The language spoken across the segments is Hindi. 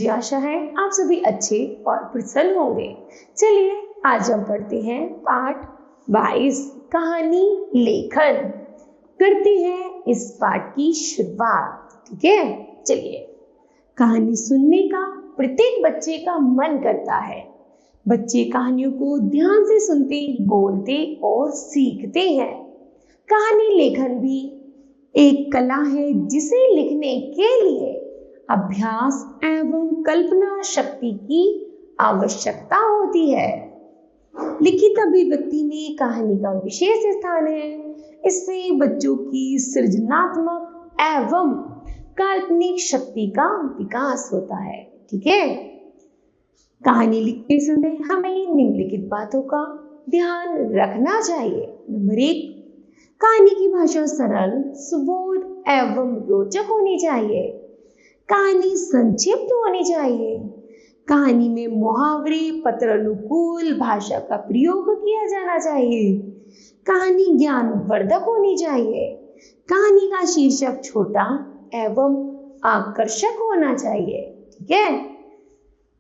मुझे आशा है आप सभी अच्छे और प्रसन्न होंगे। चलिए आज हम पढ़ते हैं पाठ 22 कहानी लेखन। करते हैं इस पाठ की शुरुआत। ठीक है, चलिए। कहानी सुनने का प्रत्येक बच्चे का मन करता है। बच्चे कहानियों को ध्यान से सुनते, बोलते और सीखते हैं। कहानी लेखन भी एक कला है जिसे लिखने के लिए अभ्यास एवं कल्पना शक्ति की आवश्यकता होती है। लिखित अभिव्यक्ति में कहानी का विशेष स्थान है। इससे बच्चों की सृजनात्मक एवं काल्पनिक शक्ति का विकास होता है। ठीक है, कहानी लिखते समय हमें निम्नलिखित बातों का ध्यान रखना चाहिए। नंबर 1, कहानी की भाषा सरल, सुबोध एवं रोचक होनी चाहिए। कहानी संक्षिप्त होनी चाहिए। कहानी में मुहावरे, पत्रानुकूल भाषा का प्रयोग किया जाना चाहिए। कहानी ज्ञानवर्धक होनी चाहिए। कहानी का शीर्षक छोटा एवं आकर्षक होना चाहिए। ठीक है,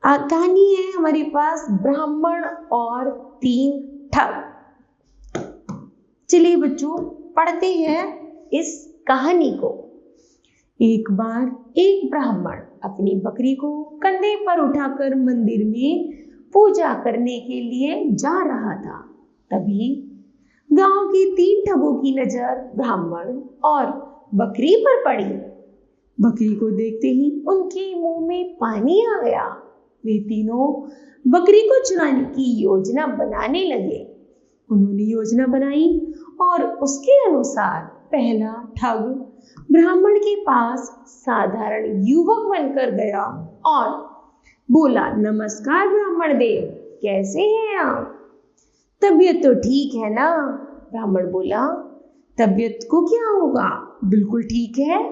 कहानी है हमारे पास ब्राह्मण और 3 ठग। चलिए बच्चों पढ़ते हैं इस कहानी को। एक बार एक ब्राह्मण अपनी बकरी को कंधे पर उठाकर मंदिर में पूजा करने के लिए जा रहा था। तभी गांव के 3 ठगों की नजर ब्राह्मण और बकरी पर पड़ी। बकरी को देखते ही उनके मुंह में पानी आ गया। वे तीनों बकरी को चुराने की योजना बनाने लगे। उन्होंने योजना बनाई और उसके अनुसार पहला ठग ब्राह्मण के पास साधारण युवक बनकर गया और बोला, नमस्कार ब्राह्मण देव, कैसे हैं आप? तबीयत तो ठीक है ना? ब्राह्मण बोला, तबीयत को क्या होगा, बिल्कुल ठीक है।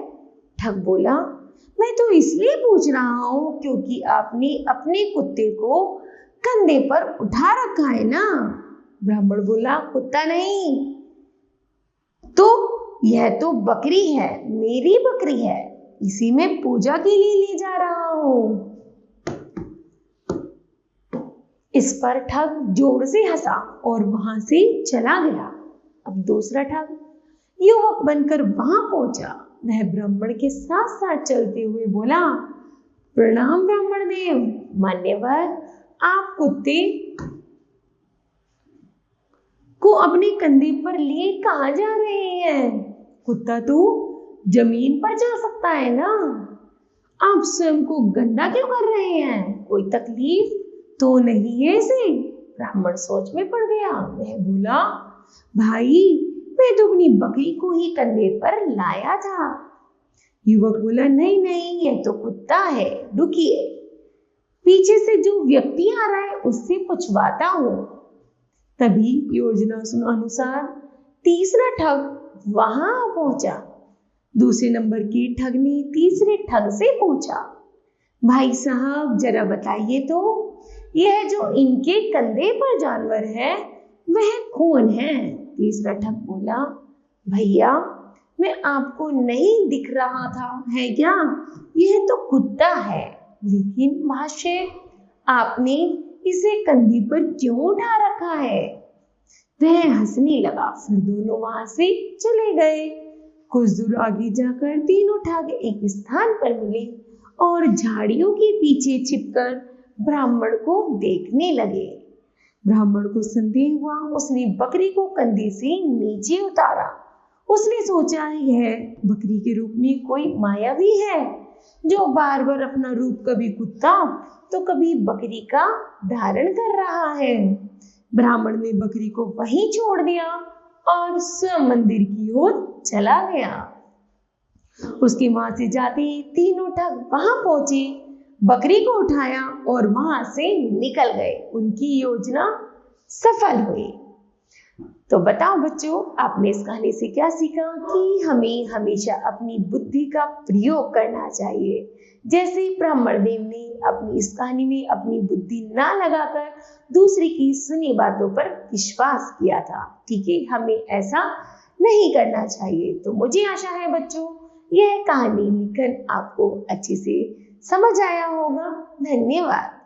ठग बोला, मैं तो इसलिए पूछ रहा हूं क्योंकि आपने अपने कुत्ते को कंधे पर उठा रखा है ना? ब्राह्मण बोला, कुत्ता नहीं, तो यह तो बकरी है, मेरी बकरी है, इसी में पूजा के लिए ले जा रहा हूं। इस पर ठग जोर से हंसा और वहां से चला गया। अब दूसरा ठग युवक बनकर वहां पहुंचा। वह ब्राह्मण के साथ साथ चलते हुए बोला, प्रणाम ब्राह्मण देव, मान्यवर, आप कुत्ते को अपने कंधे पर लिए कहां जा रहे हैं? कुत्ता तो जमीन पर जा सकता है ना, आप स्वयं को गंदा क्यों कर रहे हैं? कोई तकलीफ तो नहीं है इसे? ब्राह्मण सोच में पड़ गया। वह बोला, भाई मैं तो अपनी बकरी को ही कंधे पर लाया था। युवक बोला, नहीं नहीं, यह तो कुत्ता है, रुकिए, पीछे से जो व्यक्ति आ रहा है उससे पूछवाता हूं। तभी योजना अनुसार तीसरा ठग वहां पहुंचा। दूसरे नंबर की ठग ने तीसरे ठग से पूछा, भाई साहब जरा बताइए तो, यह जो इनके कंधे पर जानवर है वह कौन है? तीसरा ठग बोला, भैया मैं आपको नहीं दिख रहा था है क्या? यह तो कुत्ता है, लेकिन महाशय आपने इसे कंधे पर क्यों उठा रखा है? वह हंसने लगा। फिर दोनों वहां से चले गए। कुछ दूर आगे जाकर तीनों ठग एक स्थान पर मिले और झाड़ियों के पीछे छिपकर ब्राह्मण को देखने लगे। ब्राह्मण को संदेह हुआ। उसने बकरी को कंधे से नीचे उतारा। उसने सोचा, यह बकरी के रूप में कोई मायावी है जो बार बार अपना रूप कभी कुत्ता तो कभी बकरी का धारण कर रहा है। ब्राह्मण ने बकरी को वहीं छोड़ दिया और स्वयं मंदिर की ओर चला गया। उसके वहां से जाते तीनों ठग वहां पहुंचे, बकरी को उठाया और वहां से निकल गए। उनकी योजना सफल हुई। तो बताओ बच्चों, आपने इस कहानी से क्या सीखा? कि हमें हमेशा अपनी बुद्धि का प्रयोग करना चाहिए। जैसे ब्राह्मण देव ने अपनी इस कहानी में अपनी बुद्धि ना लगाकर दूसरे की सुनी बातों पर विश्वास किया था। ठीक है, हमें ऐसा नहीं करना चाहिए। तो मुझे आशा है बच्चों, यह कहानी लेखन आपको अच्छे से समझ आया होगा। धन्यवाद।